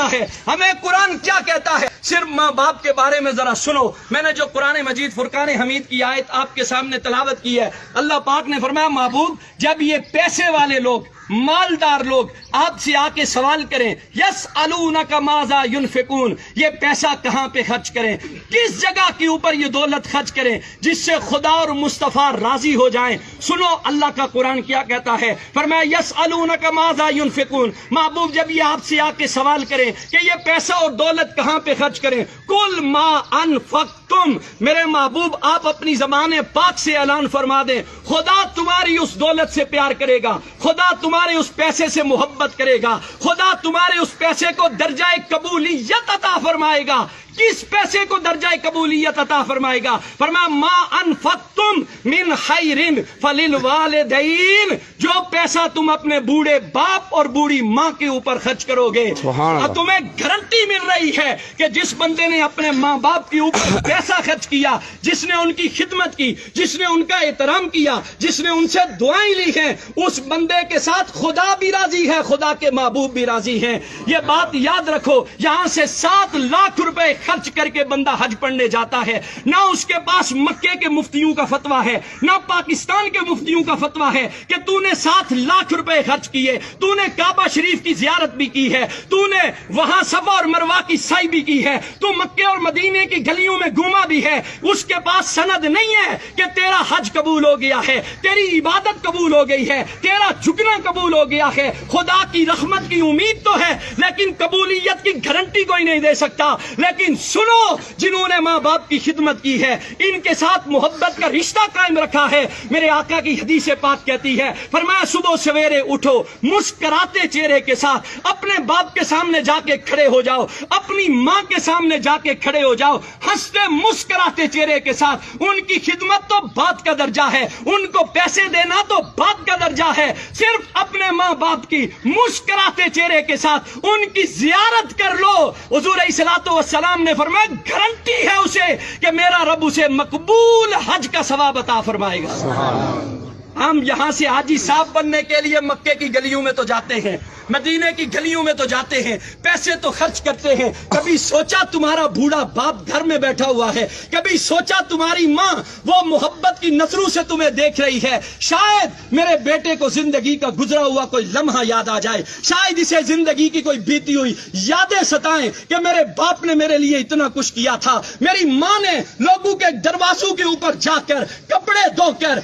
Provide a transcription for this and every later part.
سکتا ہے؟ ہمیں قرآن کیا کہتا ہے؟ صرف ماں باپ کے بارے میں ذرا سنو. میں نے جو قرآن مجید فرقان حمید کی آیت آپ کے سامنے تلاوت کی ہے، اللہ پاک نے فرمایا محبوب جب یہ پیسے والے لوگ، مالدار لوگ آپ سے آ کے سوال کریں یسألونک ماذا ینفقون، یہ پیسہ کہاں پہ خرچ کریں، کس جگہ کے اوپر یہ دولت خرچ کریں جس سے خدا اور مصطفیٰ راضی ہو جائیں، سنو اللہ کا قرآن کیا کہتا ہے. فرمایا یسألونک ماذا ینفقون، محبوب جب یہ آپ سے آ کے سوال کریں کہ یہ پیسہ اور دولت کہاں پہ خرچ کریں، کل ما انفقتم، میرے محبوب آپ اپنی زبان پاک سے اعلان فرما دیں خدا تمہاری اس دولت سے پیار کرے گا، خدا تمہارے اس پیسے سے محبت کرے گا، خدا تمہارے اس پیسے کو درجہ قبولیت عطا فرمائے گا. کس پیسے کو درجہ قبولیت عطا فرمائے گا؟ فرمایا ما انفقتم من خیر فللوالدین، جو پیسہ تم اپنے بوڑھے باپ اور بوڑھی ماں کے اوپر خرچ کرو گے، اور تمہیں گارنٹی مل رہی ہے کہ جس بندے نے اپنے ماں باپ کے اوپر پیسہ خرچ کیا، جس نے ان کی خدمت کی، جس نے ان کا احترام کیا، جس نے ان سے دعائیں لی ہیں، اس بندے کے ساتھ خدا بھی راضی ہے، خدا کے محبوب بھی راضی ہیں. یہ بات یاد رکھو. یہاں سے 7 لاکھ روپے خرچ کر کے بندہ حج پڑھنے جاتا ہے، نہ اس کے پاس مکے کے مفتیوں کا فتویٰ ہے، نہ پاکستان کے مفتیوں کا فتویٰ ہے کہ تو نے 7 لاکھ روپے خرچ کیے، تو نے کعبہ شریف کی زیارت بھی کی ہے، تو نے وہاں صفا اور مروہ کی سعی بھی کی ہے، تو مکے اور مدینے کی گلیوں میں گھوما بھی ہے. اس کے پاس سند نہیں ہے کہ تیرا حج قبول ہو گیا ہے، تیری عبادت قبول ہو گئی ہے، تیرا جھکنا قبول ہو گیا ہے. خدا کی رحمت کی امید تو ہے لیکن قبولیت کی گارنٹی کوئی نہیں دے سکتا. لیکن سنو، جنہوں نے ماں باپ کی خدمت کی ہے، ان کے ساتھ محبت کا رشتہ قائم رکھا ہے. میرے آقا کی حدیث پاک کہتی ہے، فرمایا صبح سویرے اٹھو، مسکراتے چہرے کے ساتھ اپنے باپ کے سامنے جا کے کھڑے ہو جاؤ، اپنی ماں کے سامنے جا کے کھڑے ہو جاؤ، ہنستے مسکراتے چہرے کے ساتھ. ان کی خدمت تو بات کا درجہ ہے، ان کو پیسے دینا تو بات کا درجہ ہے. صرف اپنے ماں باپ کی مسکراتے چہرے کے ساتھ ان کی زیارت کر لو. حضور علیہ الصلوۃ والسلام نے فرمایا گارنٹی ہے اسے کہ میرا رب اسے مقبول حج کا ثواب عطا فرمائے گا. ہم یہاں سے حاجی صاحب بننے کے لیے مکے کی گلیوں میں تو جاتے ہیں، مدینے کی گلیوں میں تو جاتے ہیں، پیسے تو خرچ کرتے ہیں. کبھی سوچا تمہارا بوڑھا باپ گھر میں بیٹھا ہوا ہے، کبھی سوچا تمہاری ماں وہ محبت کی نظروں سے تمہیں دیکھ رہی ہے، شاید میرے بیٹے کو زندگی کا گزرا ہوا کوئی لمحہ یاد آ جائے، شاید اسے زندگی کی کوئی بیتی ہوئی یادیں ستائیں کہ میرے باپ نے میرے لیے اتنا کچھ کیا تھا، میری ماں نے لوگوں کے دروازوں کے اوپر جا کر کپڑے دھو کر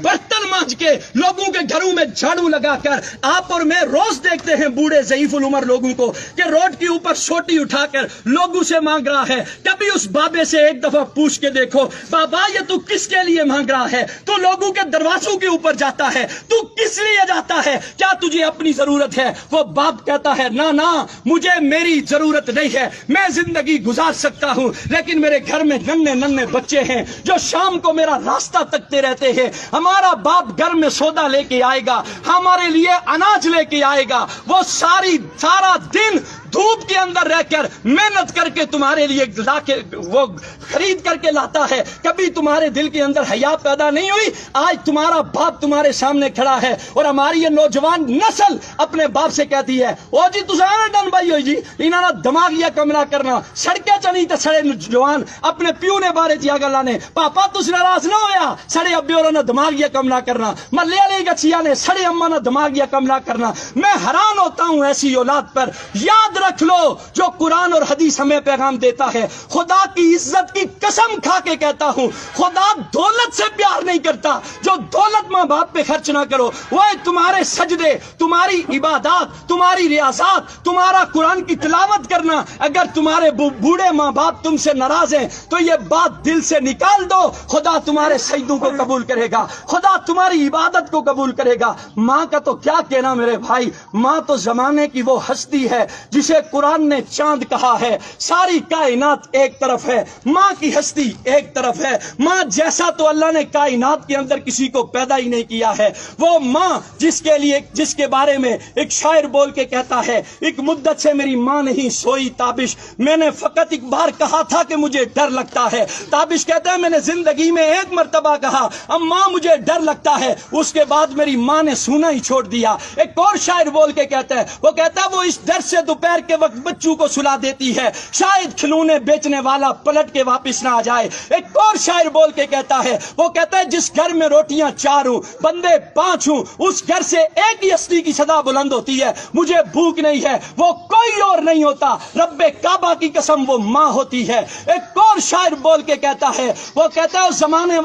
برتن مانج کے لوگوں کے گھروں میں جھاڑو لگا کر. آپ اور میں روز دیکھتے ہیں بوڑھے ضعیف العمر لوگوں کو کہ روڈ کے اوپر سوٹی اٹھا کر لوگوں سے مانگ رہا ہے. کبھی اس بابے سے ایک دفعہ پوچھ کے دیکھو، بابا یہ تو کس کے لیے مانگ رہا ہے؟ تو لوگوں کے دروازوں کے اوپر جاتا ہے، تو کس لیے جاتا ہے؟ کیا تجھے اپنی ضرورت ہے؟ وہ باپ کہتا ہے نہ مجھے میری ضرورت نہیں ہے، میں زندگی گزار سکتا ہوں، لیکن میرے گھر میں ننھے بچے ہیں جو شام کو میرا راستہ تکتے رہتے ہیں. ہمارا باپ گھر میں سودا لے کے آئے گا، ہمارے لیے اناج لے کے آئے گا، وہ سارا دن دھوپ کے اندر رہ کر محنت کر کے تمہارے لیے لا کے وہ خرید کر کے لاتا ہے. کبھی تمہارے دل کے اندر حیا پیدا نہیں ہوئی؟ آج تمہارا باپ تمہارے سامنے کھڑا ہے اور ہماری یہ نوجوان نسل اپنے باپ سے کہتی ہے او جی تساں ڈن بھائی ہوئی جی انہاں دا دماغ یا کملا کرنا سڑکیں چنی تے سڑے جوان اپنے پیو نے بارے چیا گلاں نے پاپا تس ناراض نہ ہویا سڑے ابے اور نہ دماغ یا کملا کرنا محلے والے گچیا نے سڑے اما نہ دماغ یا کملا کرنا. میں حیران ہوتا ہوں ایسی اولاد پر. یاد رکھ لو جو قرآن اور حدیث ہمیں پیغام دیتا ہے، خدا کی عزت کی قسم کھا کے کہتا ہوں خدا دولت سے پیار نہیں کرتا. جو دولت ماں باپ پہ خرچ نہ کرو، وہ تمہارے سجدے، تمہاری عبادات، تمہاری ریاضات، تمہارا قرآن کی تلاوت کرنا، اگر تمہارے بوڑھے ماں باپ تم سے ناراض ہیں تو یہ بات دل سے نکال دو. خدا تمہارے سجدوں کو قبول کرے گا، خدا تمہاری عبادت کو قبول کرے گا. ماں کا تو کیا کہنا میرے بھائی، ماں تو زمانے کی وہ ہستی ہے جسے قرآن نے چاند کہا ہے. ساری کائنات ایک طرف ہے، ماں کی ہستی ایک طرف ہے. ماں جیسا تو اللہ نے کائنات کے اندر کسی کو پیدا ہی نہیں کیا ہے. وہ ماں جس کے بارے میں ایک شاعر بول کے کہتا ہے ایک مدت سے میری ماں نہیں سوئی تابش، میں نے فقط ایک بار کہا تھا کہ مجھے ڈر لگتا ہے. تابش کہتا ہے میں نے زندگی میں ایک مرتبہ کہا اماں مجھے ڈر لگتا ہے، اس کے بعد میری ماں نے سونا ہی چھوڑ دیا. ایک اور شاعر بول کے کہتا ہے، وہ کہتا ہے وہ اس ڈر سے دوپہر کے وقت بچوں کو سلا دیتی ہے شاید کھلونے بیچنے والا پلٹ کے واپس نہ آ جائے۔ ایک اور شاعر بول کے کہتا ہے، وہ کہتا ہے جس گھر میں روٹیاں 4 ہوں بندے 5 ہوں اس گھر سے ایک ہی ہستی کی صدا بلند ہوتی ہے، مجھے بھوک نہیں ہے، وہ کوئی اور نہیں ہوتا، رب کعبہ کی قسم وہ ماں ہوتی ہے۔ ایک اور شاعر بول کے کہتا ہے، وہ کہتا ہے اس زمانے